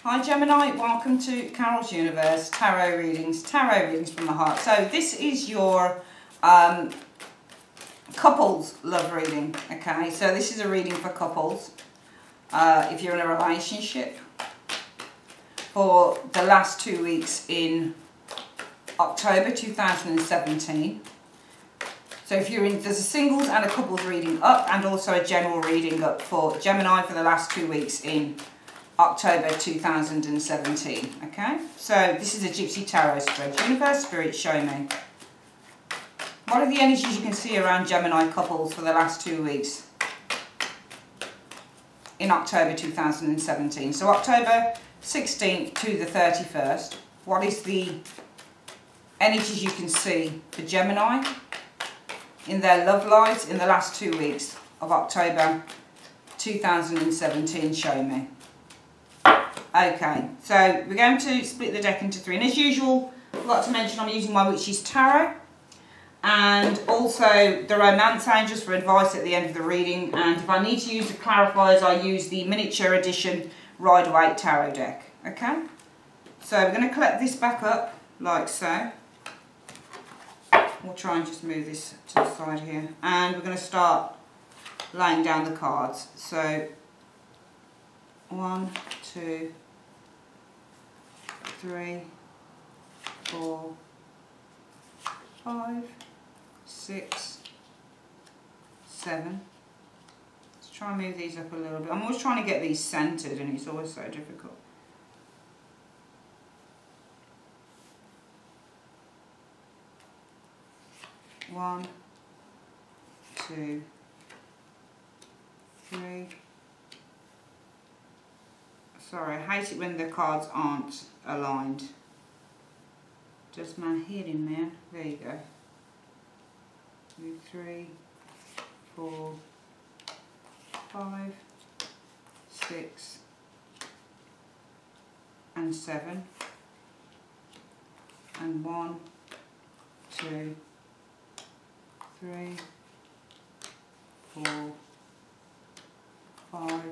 Hi Gemini, welcome to Carol's Universe, tarot readings from the heart. So this is your couples love reading, okay? So this is a reading for couples, if you're in a relationship, for the last 2 weeks in October 2017. So if you're in, there's a singles and a couples reading up, and also a general reading up for Gemini for the last 2 weeks in October 2017, okay? So this is a Gypsy Tarot spread. Universe, Spirit, show me. What are the energies you can see around Gemini couples for the last 2 weeks in October 2017? So October 16th to the 31st, what is the energies you can see for Gemini in their love lives in the last 2 weeks of October 2017? Show me. Okay, so we're going to split the deck into three. And as usual, I forgot to mention I'm using my Witch's Tarot and also the Romance Angels for advice at the end of the reading. And if I need to use the clarifiers, I use the miniature edition Rider-Waite Tarot deck. Okay, so we're going to collect this back up like so. We'll try and just move this to the side here. And we're going to start laying down the cards. So 1, 2, 3, 4, 5, 6, 7. Let's try and move these up a little bit. I'm always trying to get these centered and it's always so difficult. One, 2, 3. Sorry, I hate it when the cards aren't aligned. Just my hearing, man. There you go. 2, 3, 4, 5, 6, and 7. And 1, 2, 3, 4, 5,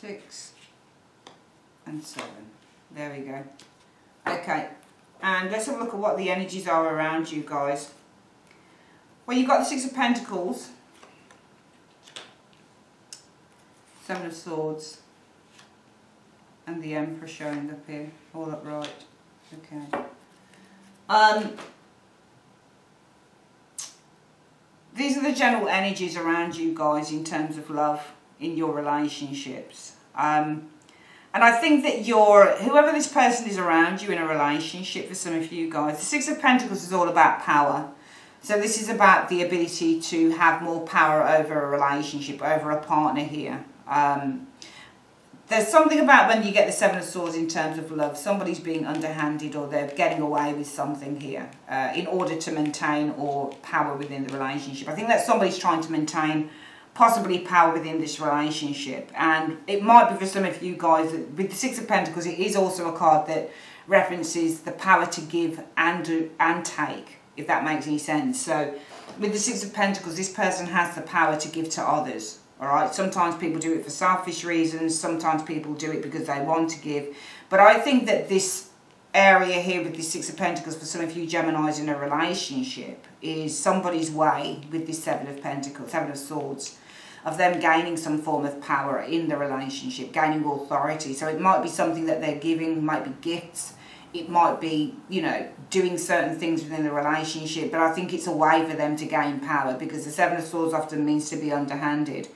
6 and 7. There we go. Okay, and let's have a look at what the energies are around you guys. Well, you've got the Six of Pentacles, Seven of Swords, and the Emperor showing up here, all upright. Okay. These are the general energies around you guys in terms of love in your relationships. And I think that whoever this person is around you in a relationship, for some of you guys, the Six of Pentacles is all about power. So this is about the ability to have more power over a relationship, over a partner here. There's something about when you get the Seven of Swords in terms of love, somebody's being underhanded or they're getting away with something here in order to maintain or power within the relationship. I think that somebody's trying to maintain possibly power within this relationship, and it might be for some of you guys that with the Six of Pentacles it is also a card that references the power to give and take, if that makes any sense. So with the Six of Pentacles, this person has the power to give to others, all right? Sometimes people do it for selfish reasons, sometimes people do it because they want to give, but I think that this area here with the Six of Pentacles for some of you Geminis in a relationship is somebody's way with this Seven of Pentacles, Seven of Swords, of them gaining some form of power in the relationship, gaining authority. So it might be something that they're giving, might be gifts, it might be, you know, doing certain things within the relationship, but I think it's a way for them to gain power, because the Seven of Swords often means to be underhanded.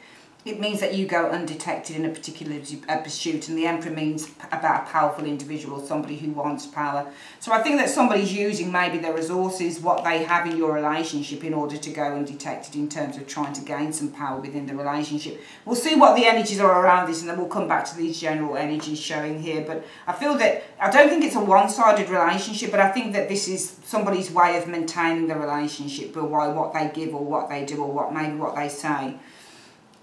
It means that you go undetected in a particular pursuit, and the Emperor means about a powerful individual, somebody who wants power. So I think that somebody's using maybe their resources, what they have in your relationship, in order to go undetected in terms of trying to gain some power within the relationship. We'll see what the energies are around this, and then we'll come back to these general energies showing here. But I feel that, I don't think it's a one-sided relationship, but I think that this is somebody's way of maintaining the relationship by what they give or what they do or maybe what they say.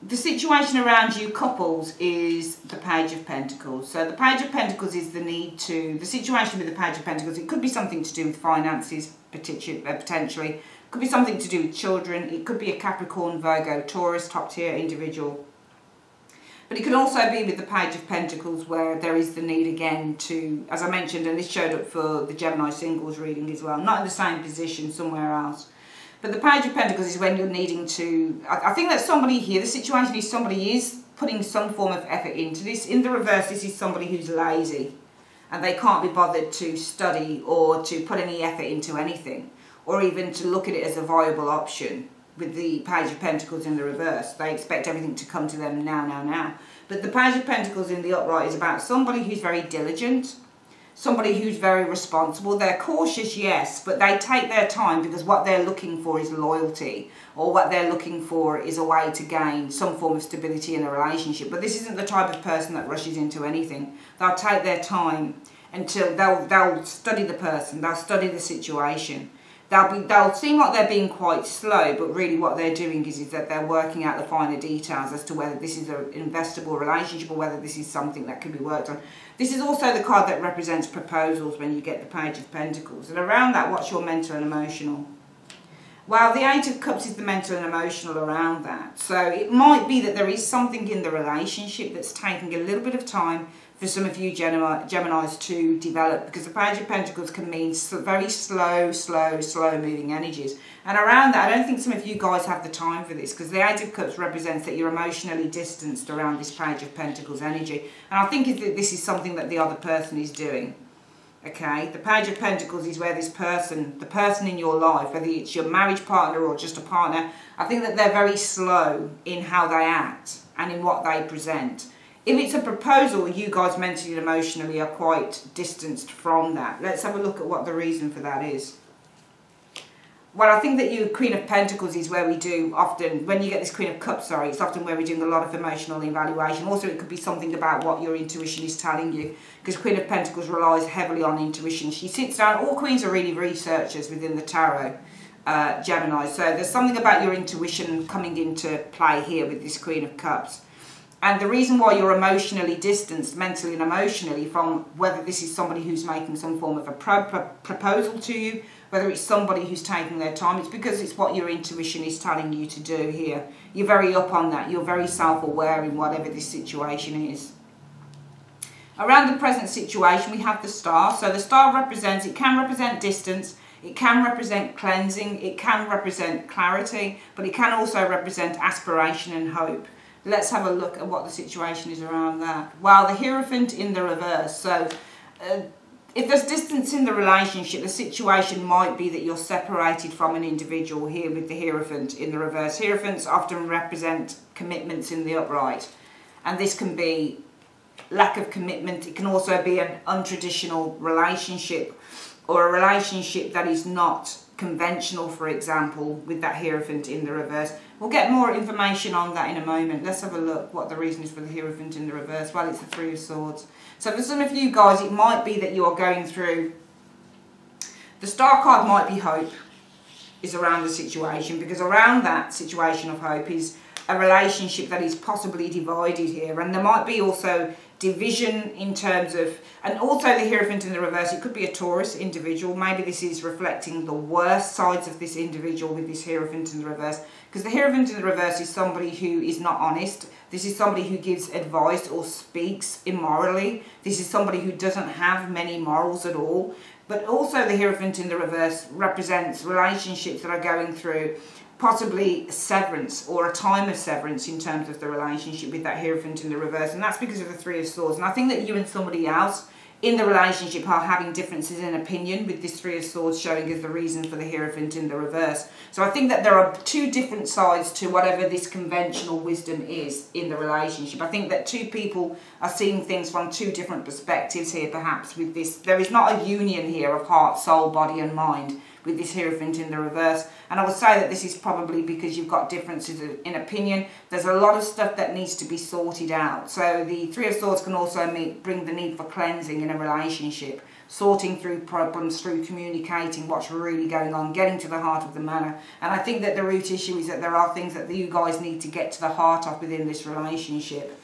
The situation around you couples is the Page of Pentacles. So the Page of Pentacles is the situation with the Page of Pentacles, it could be something to do with finances, potentially. Could be something to do with children. It could be a Capricorn, Virgo, Taurus, top tier individual. But it can also be with the Page of Pentacles, where there is the need again to, as I mentioned, and this showed up for the Gemini singles reading as well, not in the same position, somewhere else. But the Page of Pentacles is when you're needing to, I think that somebody here, the situation is somebody is putting some form of effort into this. In the reverse, this is somebody who's lazy and they can't be bothered to study or to put any effort into anything, or even to look at it as a viable option. With the Page of Pentacles in the reverse, they expect everything to come to them now. But the Page of Pentacles in the upright is about somebody who's very diligent, somebody who's very responsible. They're cautious, yes, but they take their time, because what they're looking for is loyalty, or what they're looking for is a way to gain some form of stability in a relationship. But this isn't the type of person that rushes into anything. They'll take their time until they'll study the person, they'll study the situation. They'll seem like they're being quite slow, but really what they're doing is that they're working out the finer details as to whether this is an investable relationship or whether this is something that can be worked on. This is also the card that represents proposals when you get the Page of Pentacles. And around that, what's your mental and emotional? Well, the Eight of Cups is the mental and emotional around that. So it might be that there is something in the relationship that's taking a little bit of time for some of you Geminis to develop, because the Page of Pentacles can mean very slow moving energies. And around that, I don't think some of you guys have the time for this, because the Eight of Cups represents that you're emotionally distanced around this Page of Pentacles energy. And I think that this is something that the other person is doing. Okay, the Page of Pentacles is where this person, the person in your life, whether it's your marriage partner or just a partner, I think that they're very slow in how they act and in what they present. If it's a proposal, you guys mentally and emotionally are quite distanced from that. Let's have a look at what the reason for that is. Well, I think that you, Queen of Pentacles, is where we do often, when you get this Queen of Cups, sorry, it's often where we're doing a lot of emotional evaluation. Also, it could be something about what your intuition is telling you, because Queen of Pentacles relies heavily on intuition. She sits down, all queens are really researchers within the tarot, Gemini. So there's something about your intuition coming into play here with this Queen of Cups. And the reason why you're emotionally distanced, mentally and emotionally, from whether this is somebody who's making some form of a proposal to you, whether it's somebody who's taking their time, it's because it's what your intuition is telling you to do here. You're very up on that. You're very self-aware in whatever this situation is. Around the present situation, we have the Star. So the Star represents, it can represent distance, it can represent cleansing, it can represent clarity, but it can also represent aspiration and hope. Let's have a look at what the situation is around that. Well, the Hierophant in the reverse. So if there's distance in the relationship, the situation might be that you're separated from an individual here with the Hierophant in the reverse. Hierophants often represent commitments in the upright. And this can be lack of commitment. It can also be an untraditional relationship, or a relationship that is not conventional, for example, with that Hierophant in the reverse. We'll get more information on that in a moment. Let's have a look what the reason is for the Hierophant in the reverse. Well, it's the Three of Swords. So for some of you guys, it might be that you are going through, the Star card might be hope, is around the situation, because around that situation of hope is a relationship that is possibly divided here. And there might be also division in terms of, and also the Hierophant in the reverse, it could be a Taurus individual. Maybe this is reflecting the worst sides of this individual with this Hierophant in the reverse, because the Hierophant in the reverse is somebody who is not honest. This is somebody who gives advice or speaks immorally. This is somebody who doesn't have many morals at all. But also the Hierophant in the reverse represents relationships that are going through possibly severance, or a time of severance in terms of the relationship with that Hierophant in the reverse. And that's because of the Three of Swords. And I think that you and somebody else in the relationship are having differences in opinion, with this Three of Swords showing as the reason for the Hierophant in the reverse. So I think that there are two different sides to whatever this conventional wisdom is in the relationship. I think that two people are seeing things from two different perspectives here, perhaps, with this. There is not a union here of heart, soul, body and mind with this Hierophant in the reverse. And I would say that this is probably because you've got differences in opinion. There's a lot of stuff that needs to be sorted out. So the Three of Swords can also bring the need for cleansing in a relationship, sorting through problems, through communicating what's really going on, getting to the heart of the matter. And I think that the root issue is that there are things that you guys need to get to the heart of within this relationship.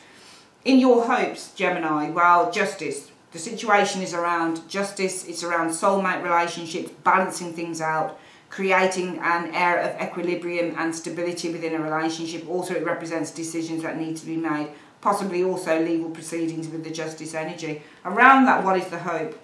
In your hopes, Gemini, well, justice. The situation is around justice, it's around soulmate relationships, balancing things out, creating an air of equilibrium and stability within a relationship. Also, it represents decisions that need to be made, possibly also legal proceedings with the Justice energy. Around that, what is the hope?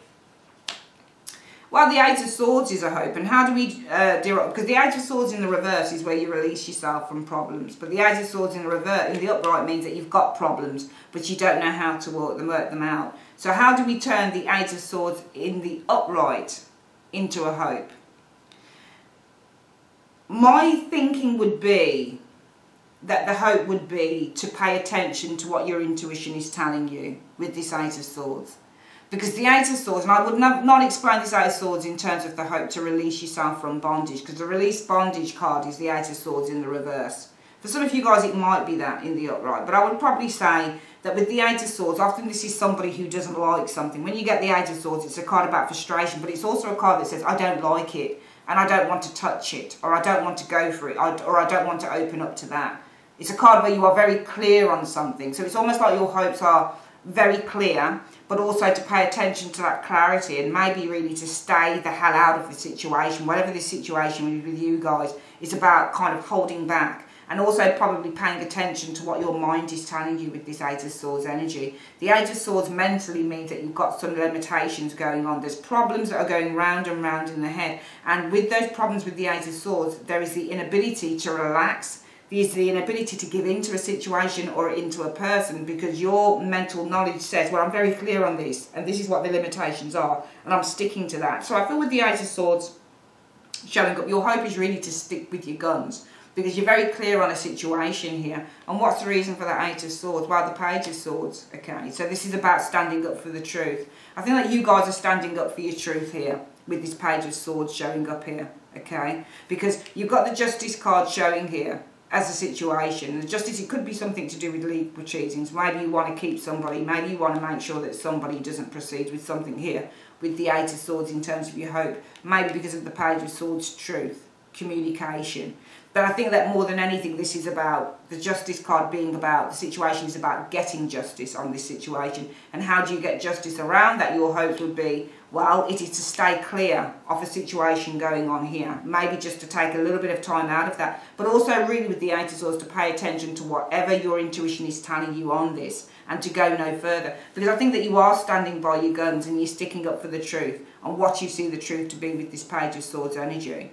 Well, the Eight of Swords is a hope. And how do we deal with it? Because the Eight of Swords in the reverse is where you release yourself from problems. But the Eight of Swords in the reverse, in the upright, means that you've got problems, but you don't know how to work them out. So how do we turn the Eight of Swords in the upright into a hope? My thinking would be that the hope would be to pay attention to what your intuition is telling you with this Eight of Swords. Because the Eight of Swords, and I would not explain this Eight of Swords in terms of the hope to release yourself from bondage, because the release bondage card is the Eight of Swords in the reverse. For some of you guys, it might be that in the upright, but I would probably say that with the Eight of Swords, often this is somebody who doesn't like something. When you get the Eight of Swords, it's a card about frustration, but it's also a card that says, I don't like it, and I don't want to touch it, or I don't want to go for it, or I don't want to open up to that. It's a card where you are very clear on something. So it's almost like your hopes are very clear, but also to pay attention to that clarity and maybe really to stay the hell out of the situation. Whatever this situation is with you guys, it's about kind of holding back. And also probably paying attention to what your mind is telling you with this Eight of Swords energy. The Eight of Swords mentally means that you've got some limitations going on. There's problems that are going round and round in the head. And with those problems with the Eight of Swords, there is the inability to relax. There's the inability to give into a situation or into a person, because your mental knowledge says, well, I'm very clear on this, and this is what the limitations are, and I'm sticking to that. So I feel with the Eight of Swords showing up, your hope is really to stick with your guns, because you're very clear on a situation here. And what's the reason for that Eight of Swords? Well, the Page of Swords. Okay, so this is about standing up for the truth. I think that you guys are standing up for your truth here with this Page of Swords showing up here. Okay, because you've got the Justice card showing here as a situation. The Justice, it could be something to do with legal proceedings. Maybe you want to keep somebody. Maybe you want to make sure that somebody doesn't proceed with something here with the Eight of Swords in terms of your hope. Maybe because of the Page of Swords, truth, communication. But I think that more than anything, this is about the Justice card being about, the situation is about getting justice on this situation. And how do you get justice around that? Your hopes would be, well, it is to stay clear of a situation going on here. Maybe just to take a little bit of time out of that. But also really with the Eight of Swords to pay attention to whatever your intuition is telling you on this. And to go no further. Because I think that you are standing by your guns and you're sticking up for the truth. And what you see the truth to be with this Page of Swords energy.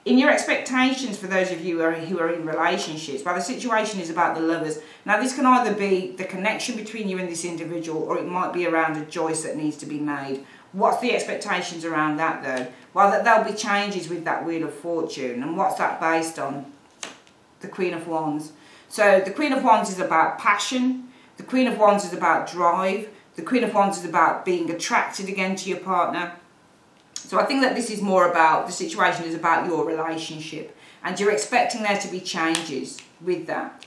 In your expectations, for those of you who are in relationships, well, the situation is about the lovers. Now, this can either be the connection between you and this individual, or it might be around a choice that needs to be made. What's the expectations around that, though? Well, that there'll be changes with that Wheel of Fortune. And what's that based on? The Queen of Wands. So, the Queen of Wands is about passion. The Queen of Wands is about drive. The Queen of Wands is about being attracted again to your partner. So I think that this is more about, the situation is about your relationship. And you're expecting there to be changes with that,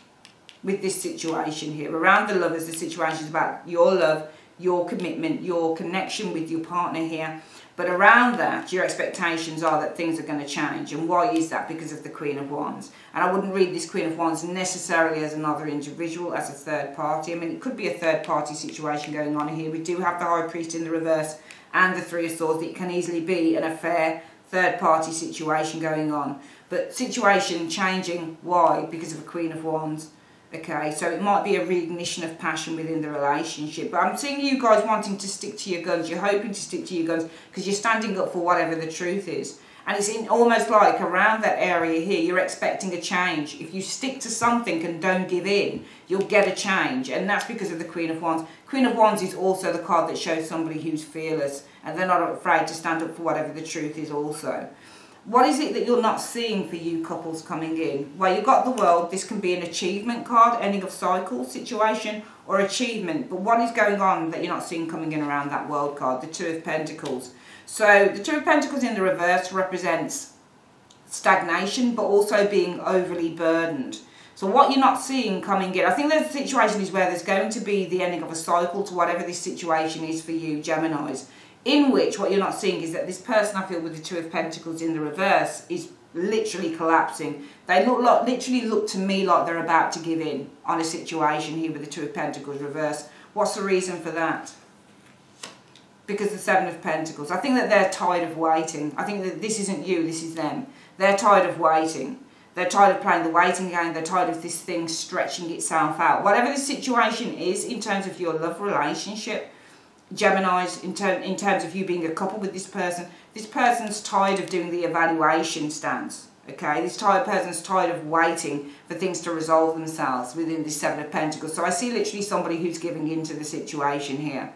with this situation here. Around the lovers, the situation is about your love, your commitment, your connection with your partner here. But around that, your expectations are that things are going to change. And why is that? Because of the Queen of Wands. And I wouldn't read this Queen of Wands necessarily as another individual, as a third party. I mean, it could be a third party situation going on here. We do have the High Priest in the reverse and the Three of Swords. It can easily be an affair, third party situation going on. But situation changing, why? Because of the Queen of Wands. Okay, so it might be a reignition of passion within the relationship. But I'm seeing you guys wanting to stick to your guns. You're hoping to stick to your guns because you're standing up for whatever the truth is. And it's in almost like around that area here, you're expecting a change. If you stick to something and don't give in, you'll get a change. And that's because of the Queen of Wands. Queen of Wands is also the card that shows somebody who's fearless and they're not afraid to stand up for whatever the truth is also. What is it that you're not seeing for you couples coming in? Well, you've got the World. This can be an achievement card, ending of cycle situation, or achievement. But what is going on that you're not seeing coming in around that World card? The Two of Pentacles. So the Two of Pentacles in the reverse represents stagnation, but also being overly burdened. So what you're not seeing coming in, I think the situation is where there's going to be the ending of a cycle to whatever this situation is for you, Geminis. In which what you're not seeing is that this person, I feel, with the Two of Pentacles in the reverse is literally collapsing. They literally look to me like they're about to give in on a situation here with the Two of Pentacles reverse. What's the reason for that? Because the Seven of Pentacles. I think that they're tired of waiting. I think that this isn't you, this is them. They're tired of waiting. They're tired of playing the waiting game. They're tired of this thing stretching itself out. Whatever the situation is in terms of your love relationship, Geminis, in terms of you being a couple with this person's tired of doing the evaluation stance. Okay, this person's tired of waiting for things to resolve themselves within this Seven of Pentacles. So I see literally somebody who's giving in to the situation here.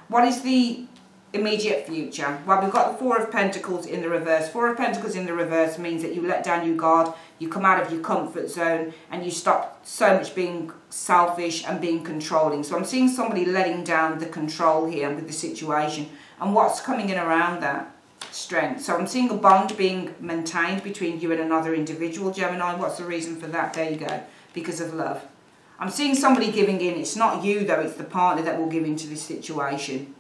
What is the immediate future? Well, we've got the Four of Pentacles in the reverse. Four of Pentacles in the reverse means that you let down your guard, you come out of your comfort zone, and you stop so much being selfish and being controlling. So I'm seeing somebody letting down the control here with the situation. And what's coming in around that? Strength. So I'm seeing a bond being maintained between you and another individual, Gemini. What's the reason for that? There you go. Because of love. I'm seeing somebody giving in. It's not you though, it's the partner that will give into this situation.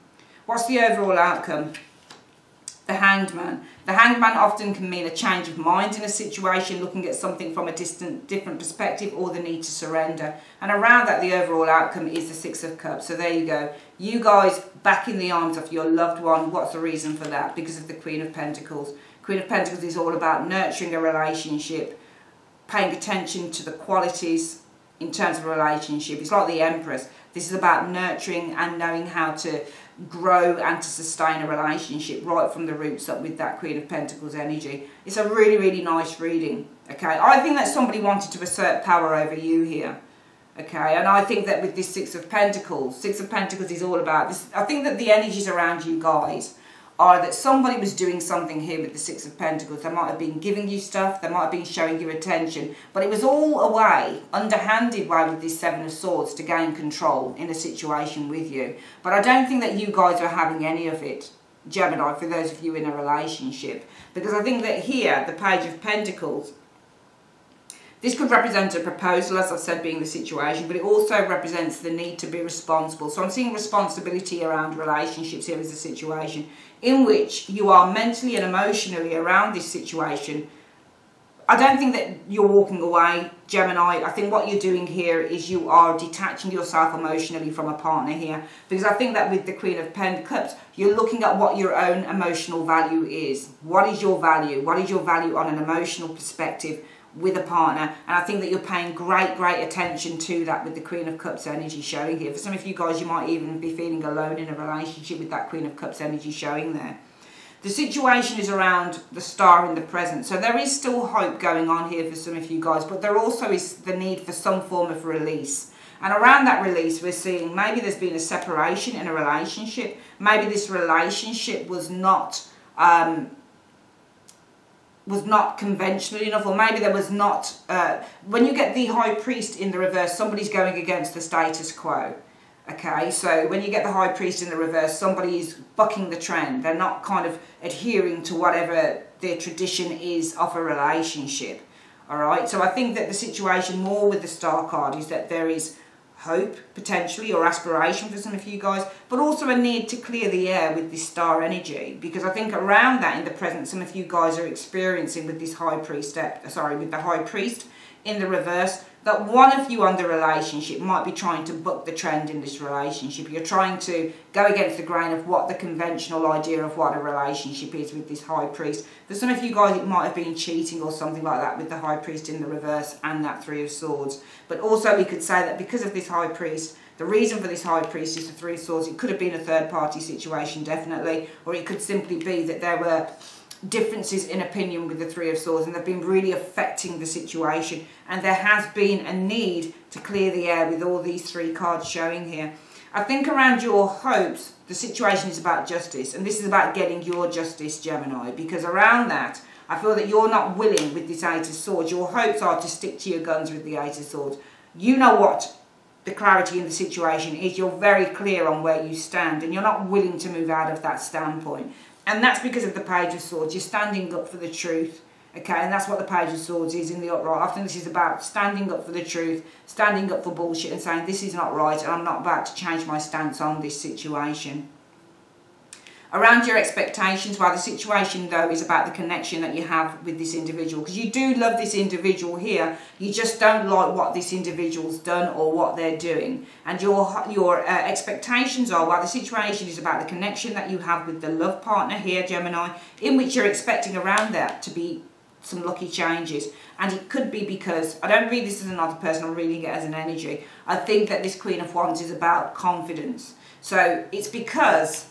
What's the overall outcome? The Hanged Man. The Hanged Man often can mean a change of mind in a situation, looking at something from a different perspective, or the need to surrender. And around that, the overall outcome is the Six of Cups. So there you go. You guys back in the arms of your loved one. What's the reason for that? Because of the Queen of Pentacles. Queen of Pentacles is all about nurturing a relationship, paying attention to the qualities in terms of a relationship. It's like the Empress. This is about nurturing and knowing how to grow and to sustain a relationship right from the roots up with that Queen of Pentacles energy. It's a really, really nice reading. Okay, I think that somebody wanted to assert power over you here. Okay, and I think that with this Six of Pentacles is all about this. I think that the energies around you guys are that somebody was doing something here with the Six of Pentacles. They might have been giving you stuff, they might have been showing you attention, but it was all a way, underhanded way with this Seven of Swords to gain control in a situation with you. But I don't think that you guys are having any of it, Gemini, for those of you in a relationship. Because I think that here, the Page of Pentacles, this could represent a proposal, as I've said, being the situation, but it also represents the need to be responsible. So I'm seeing responsibility around relationships here as a situation in which you are mentally and emotionally around this situation. I don't think that you're walking away, Gemini. I think what you're doing here is you are detaching yourself emotionally from a partner here. Because I think that with the Queen of Cups, you're looking at what your own emotional value is. What is your value? What is your value on an emotional perspective with a partner? And I think that you're paying great attention to that with the Queen of Cups energy showing here. For some of you guys, you might even be feeling alone in a relationship with that Queen of Cups energy showing there. The situation is around the Star in the present. So there is still hope going on here for some of you guys, but there also is the need for some form of release. And around that release, we're seeing maybe there's been a separation in a relationship. Maybe this relationship was not conventional enough, or maybe there was not, when you get the High Priest in the reverse, somebody's going against the status quo. Okay, so when you get the High Priest in the reverse, somebody is bucking the trend. They're not kind of adhering to whatever their tradition is of a relationship. Alright, so I think that the situation more with the Star card is that there is hope, potentially, or aspiration for some of you guys, but also a need to clear the air with this Star energy, because I think around that in the present, some of you guys are experiencing with this High Priest, with the High Priest in the reverse, that one of you on the relationship might be trying to buck the trend in this relationship. You're trying to go against the grain of what the conventional idea of what a relationship is with this High Priest. For some of you guys, it might have been cheating or something like that with the High Priest in the reverse and that Three of Swords. But also we could say that because of this High Priest, the reason for this High Priest is the Three of Swords. It could have been a third party situation, definitely, or it could simply be that there were differences in opinion with the Three of Swords, and they've been really affecting the situation, and there has been a need to clear the air with all these three cards showing here. I think around your hopes, the situation is about justice, and this is about getting your justice, Gemini, because around that, I feel that you're not willing with this Eight of Swords. Your hopes are to stick to your guns with the Eight of Swords. You know what the clarity in the situation is. You're very clear on where you stand, and you're not willing to move out of that standpoint. And that's because of the Page of Swords. You're standing up for the truth, okay? And that's what the Page of Swords is in the upright. Often this is about standing up for the truth, standing up for bullshit and saying this is not right and I'm not about to change my stance on this situation. Around your expectations, well, the situation, though, is about the connection that you have with this individual. Because you do love this individual here. You just don't like what this individual's done or what they're doing. And your expectations are, well, the situation is about the connection that you have with the love partner here, Gemini, in which you're expecting around that to be some lucky changes. And it could be because, I don't read this as another person, I'm reading it as an energy. I think that this Queen of Wands is about confidence. So it's because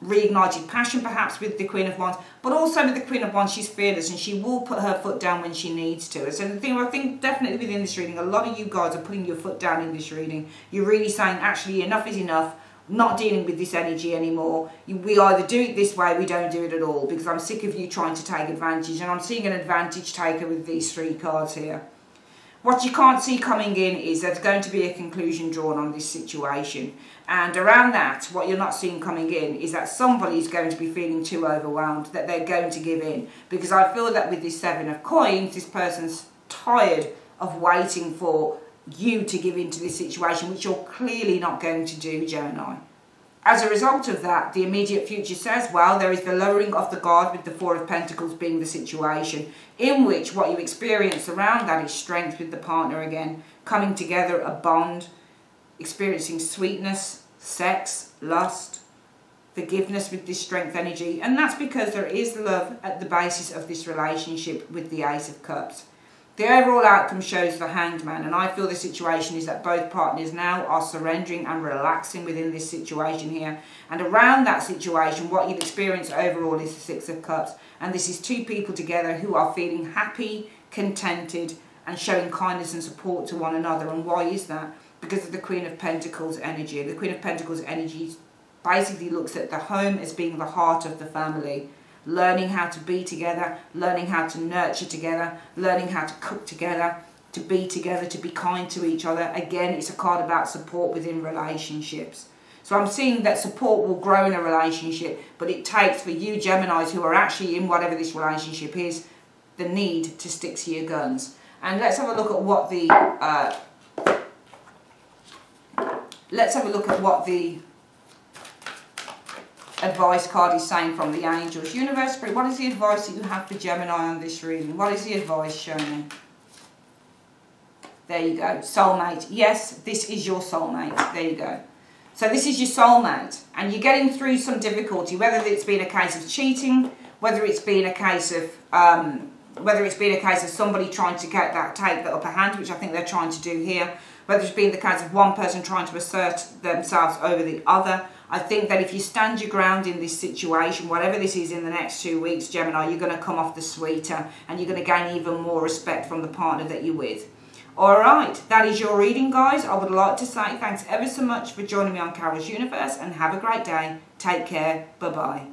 reignited passion perhaps with the Queen of Wands, but also with the Queen of Wands, she's fearless and she will put her foot down when she needs to. So the thing, I think definitely within this reading, a lot of you guys are putting your foot down in this reading. You're really saying, actually, enough is enough. Not dealing with this energy anymore. We either do it this way, we don't do it at all, because I'm sick of you trying to take advantage. And I'm seeing an advantage taker with these 3 cards here. What you can't see coming in is there's going to be a conclusion drawn on this situation. And around that, what you're not seeing coming in is that somebody's going to be feeling too overwhelmed, that they're going to give in. Because I feel that with this 7 of coins, this person's tired of waiting for you to give into this situation, which you're clearly not going to do, Gemini. As a result of that, the immediate future says, well, there is the lowering of the guard with the 4 of Pentacles being the situation, in which what you experience around that is strength with the partner again, coming together, a bond, experiencing sweetness, sex, lust, forgiveness with this strength energy. And that's because there is love at the basis of this relationship with the Ace of Cups. The overall outcome shows the Hanged Man, and I feel the situation is that both partners now are surrendering and relaxing within this situation here. And around that situation, what you'll experience overall is the 6 of Cups. And this is 2 people together who are feeling happy, contented, and showing kindness and support to one another. And why is that? Because of the Queen of Pentacles energy. The Queen of Pentacles energy basically looks at the home as being the heart of the family. Learning how to be together, learning how to nurture together, learning how to cook together, to be together, to be kind to each other. Again, it's a card about support within relationships. So I'm seeing that support will grow in a relationship, but it takes for you Geminis who are actually in whatever this relationship is, the need to stick to your guns. And let's have a look at what the advice card is saying from the angels. Universe, Spirit, what is the advice that you have for Gemini on this reading? What is the advice showing? There you go. Soulmate. Yes, this is your soulmate. There you go. So this is your soulmate, and you're getting through some difficulty, whether it's been a case of cheating, whether it's been a case of somebody trying to take the upper hand, which I think they're trying to do here, whether it's been the case of one person trying to assert themselves over the other. I think that if you stand your ground in this situation, whatever this is in the next 2 weeks, Gemini, you're going to come off the sweeter and you're going to gain even more respect from the partner that you're with. Alright, that is your reading, guys. I would like to say thanks ever so much for joining me on Carol's Universe, and have a great day. Take care. Bye-bye.